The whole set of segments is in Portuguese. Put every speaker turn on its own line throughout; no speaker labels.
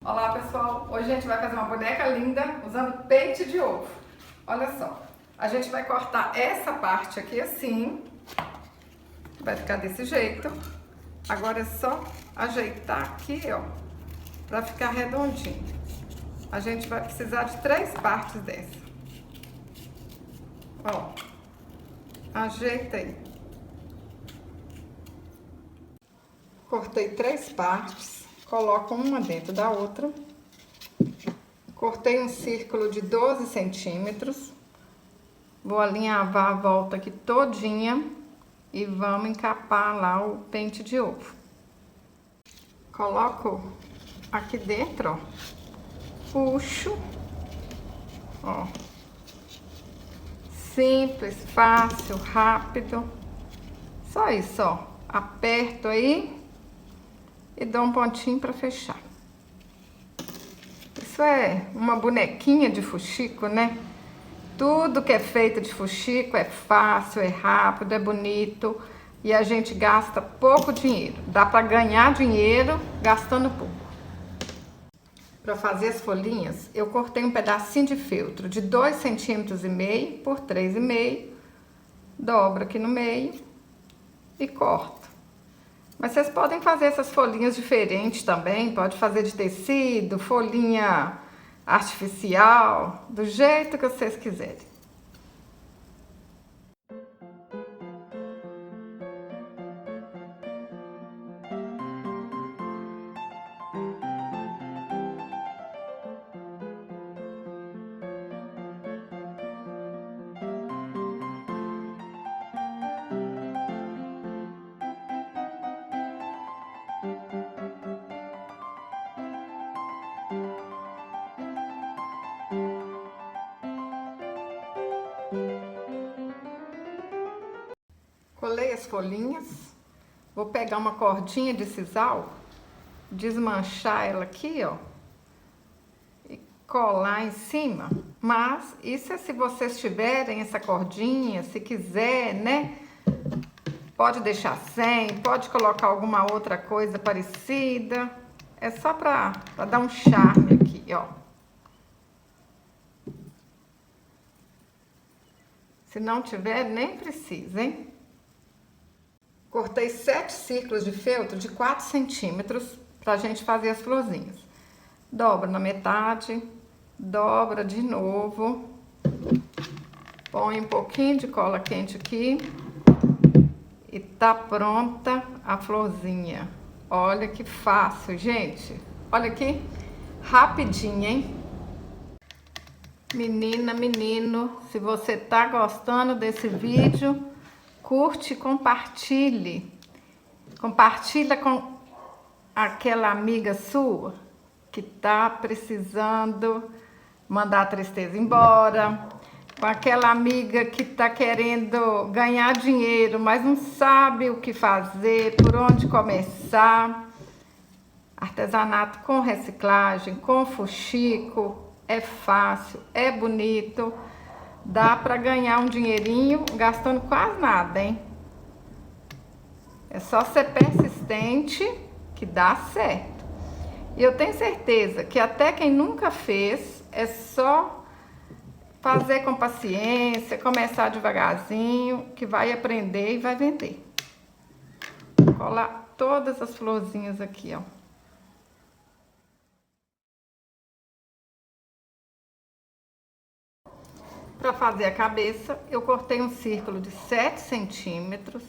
Olá pessoal, hoje a gente vai fazer uma boneca linda usando pente de ovo. Olha só, a gente vai cortar essa parte aqui assim, vai ficar desse jeito. Agora é só ajeitar aqui, ó, pra ficar redondinho. A gente vai precisar de 3 partes dessa. Ó, ajeita aí. Cortei 3 partes, coloco uma dentro da outra. Cortei um círculo de 12 centímetros. Vou alinhavar a volta aqui todinha e vamos encapar lá o pente de ovo. Coloco aqui dentro, ó, puxo, ó, simples, fácil, rápido, só isso, ó, aperto aí e dou um pontinho para fechar. Isso é uma bonequinha de fuxico, né? Tudo que é feito de fuxico é fácil, é rápido, é bonito e a gente gasta pouco dinheiro. Dá para ganhar dinheiro gastando pouco. Para fazer as folhinhas, eu cortei um pedacinho de feltro de 2,5 cm por 3,5 cm, dobro aqui no meio e corto. Mas vocês podem fazer essas folhinhas diferentes também, pode fazer de tecido, folhinha artificial, do jeito que vocês quiserem. Colei as folhinhas, vou pegar uma cordinha de sisal, desmanchar ela aqui, ó, e colar em cima. Mas isso é se vocês tiverem essa cordinha, se quiser, né? Pode deixar sem, pode colocar alguma outra coisa parecida. É só pra dar um charme aqui, ó. Se não tiver, nem precisa, hein? Cortei 7 círculos de feltro de 4 centímetros pra gente fazer as florzinhas. Dobra na metade, dobra de novo, põe um pouquinho de cola quente aqui e tá pronta a florzinha. Olha que fácil, gente. Olha aqui, rapidinho, hein? Menina, menino, se você tá gostando desse vídeo, curte e compartilhe. Compartilha com aquela amiga sua que tá precisando mandar a tristeza embora, com aquela amiga que tá querendo ganhar dinheiro, mas não sabe o que fazer, por onde começar. Artesanato com reciclagem, com fuxico, é fácil, é bonito. Dá para ganhar um dinheirinho gastando quase nada, hein? É só ser persistente que dá certo. E eu tenho certeza que até quem nunca fez, é só fazer com paciência, começar devagarzinho, que vai aprender e vai vender. Vou colar todas as florzinhas aqui, ó. Para fazer a cabeça, eu cortei um círculo de 7 centímetros,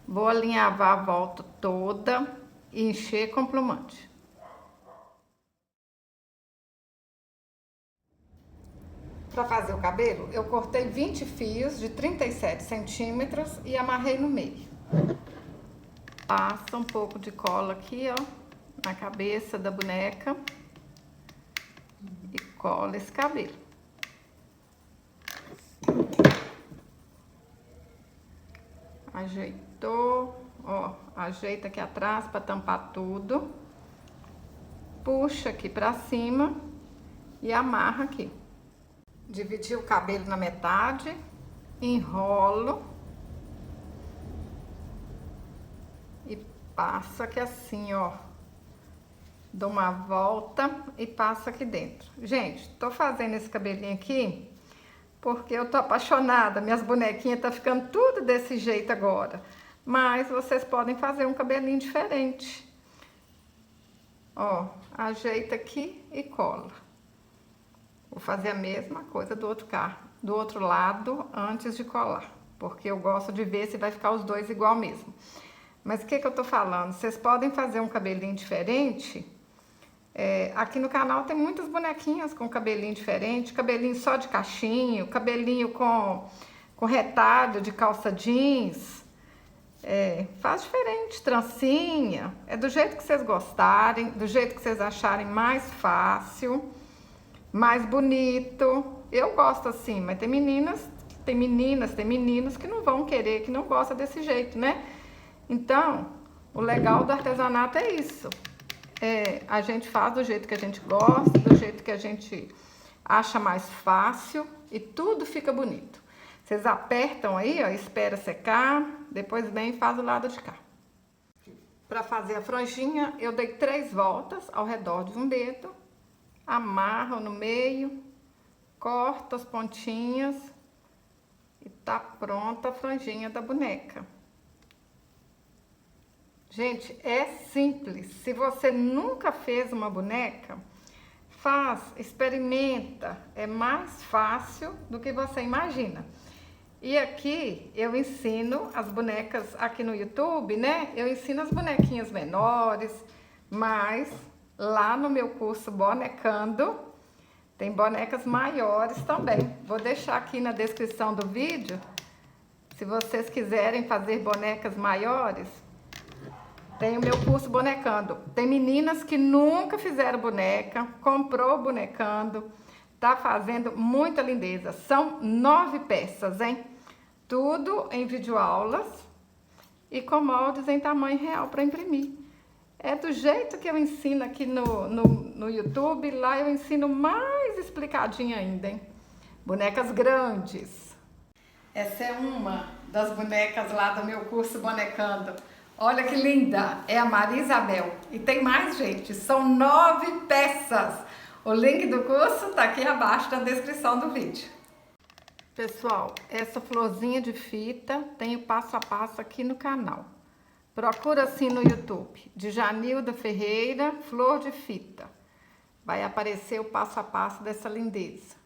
vou alinhavar a volta toda e encher com plumante. Para fazer o cabelo, eu cortei 20 fios de 37 centímetros e amarrei no meio. Passa um pouco de cola aqui, ó, na cabeça da boneca e cola esse cabelo. Ajeitou, ó, ajeita aqui atrás para tampar tudo. Puxa aqui para cima e amarra aqui. Dividi o cabelo na metade, enrolo e passa aqui assim, ó, Dou uma volta e passo aqui dentro. Gente, tô fazendo esse cabelinho aqui porque eu tô apaixonada. Minhas bonequinhas tá ficando tudo desse jeito agora. Mas vocês podem fazer um cabelinho diferente. Ó, ajeita aqui e cola. Vou fazer a mesma coisa do outro lado antes de colar. Porque eu gosto de ver se vai ficar os dois igual mesmo. Mas o que eu tô falando? Vocês podem fazer um cabelinho diferente. Aqui no canal tem muitas bonequinhas com cabelinho diferente, cabelinho só de cachinho, cabelinho com retalho de calça jeans. Faz diferente, trancinha, do jeito que vocês gostarem, do jeito que vocês acharem mais fácil, mais bonito. Eu gosto assim, mas tem meninas, tem meninos que não vão querer, que não gostam desse jeito, né? Então, o legal do artesanato é isso. A gente faz do jeito que a gente gosta, do jeito que a gente acha mais fácil e tudo fica bonito. Vocês apertam aí, ó, espera secar, depois vem e faz o lado de cá. Para fazer a franjinha, eu dei 3 voltas ao redor de um dedo, amarro no meio, corto as pontinhas e tá pronta a franjinha da boneca. Gente, é simples. Se você nunca fez uma boneca, faz, experimenta. É mais fácil do que você imagina. E aqui eu ensino as bonecas aqui no YouTube, né? Eu ensino as bonequinhas menores, mas lá no meu curso Bonecando tem bonecas maiores também. Vou deixar aqui na descrição do vídeo, se vocês quiserem fazer bonecas maiores. Tem o meu curso Bonecando. Tem meninas que nunca fizeram boneca, comprou Bonecando, tá fazendo muita lindeza. São 9 peças, hein? Tudo em videoaulas e com moldes em tamanho real para imprimir. É do jeito que eu ensino aqui no YouTube, lá eu ensino mais explicadinho ainda, hein? Bonecas grandes. Essa é uma das bonecas lá do meu curso Bonecando. Olha que linda, é a Maria Isabel. E tem mais, gente, são 9 peças. O link do curso tá aqui abaixo na descrição do vídeo. Pessoal, essa florzinha de fita tem o passo a passo aqui no canal. Procura assim no YouTube, de Janilda Ferreira, flor de fita. Vai aparecer o passo a passo dessa lindeza.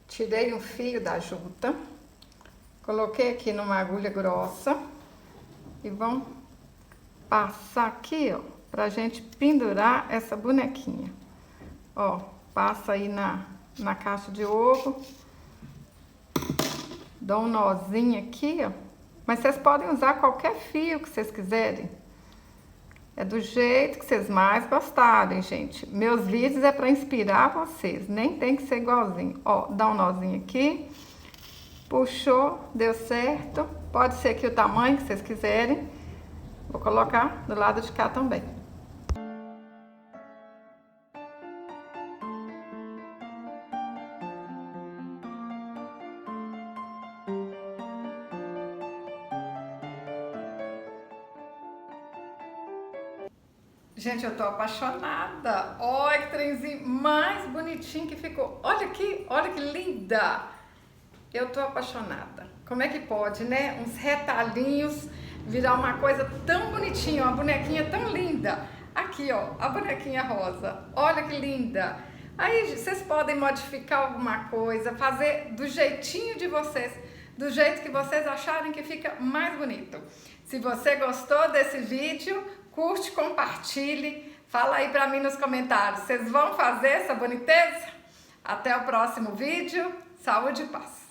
Tirei um fio da junta, coloquei aqui numa agulha grossa e vamos passar aqui, ó, pra gente pendurar essa bonequinha. Ó, passa aí na caixa de ovo, dá um nozinho aqui, ó, mas vocês podem usar qualquer fio que vocês quiserem. É do jeito que vocês mais gostarem, gente. Meus vídeos é para inspirar vocês, nem tem que ser igualzinho. Ó, dá um nozinho aqui, puxou, deu certo. Pode ser aqui o tamanho que vocês quiserem. Vou colocar do lado de cá também. Gente, eu tô apaixonada. Olha que trenzinho mais bonitinho que ficou. Olha aqui, olha que linda. Eu tô apaixonada. Como é que pode, né? Uns retalhinhos virar uma coisa tão bonitinha, uma bonequinha tão linda. Aqui, ó, a bonequinha rosa. Olha que linda. Aí vocês podem modificar alguma coisa, fazer do jeitinho de vocês, do jeito que vocês acharem que fica mais bonito. Se você gostou desse vídeo, curte, compartilhe, fala aí pra mim nos comentários. Vocês vão fazer essa boniteza? Até o próximo vídeo. Saúde e paz!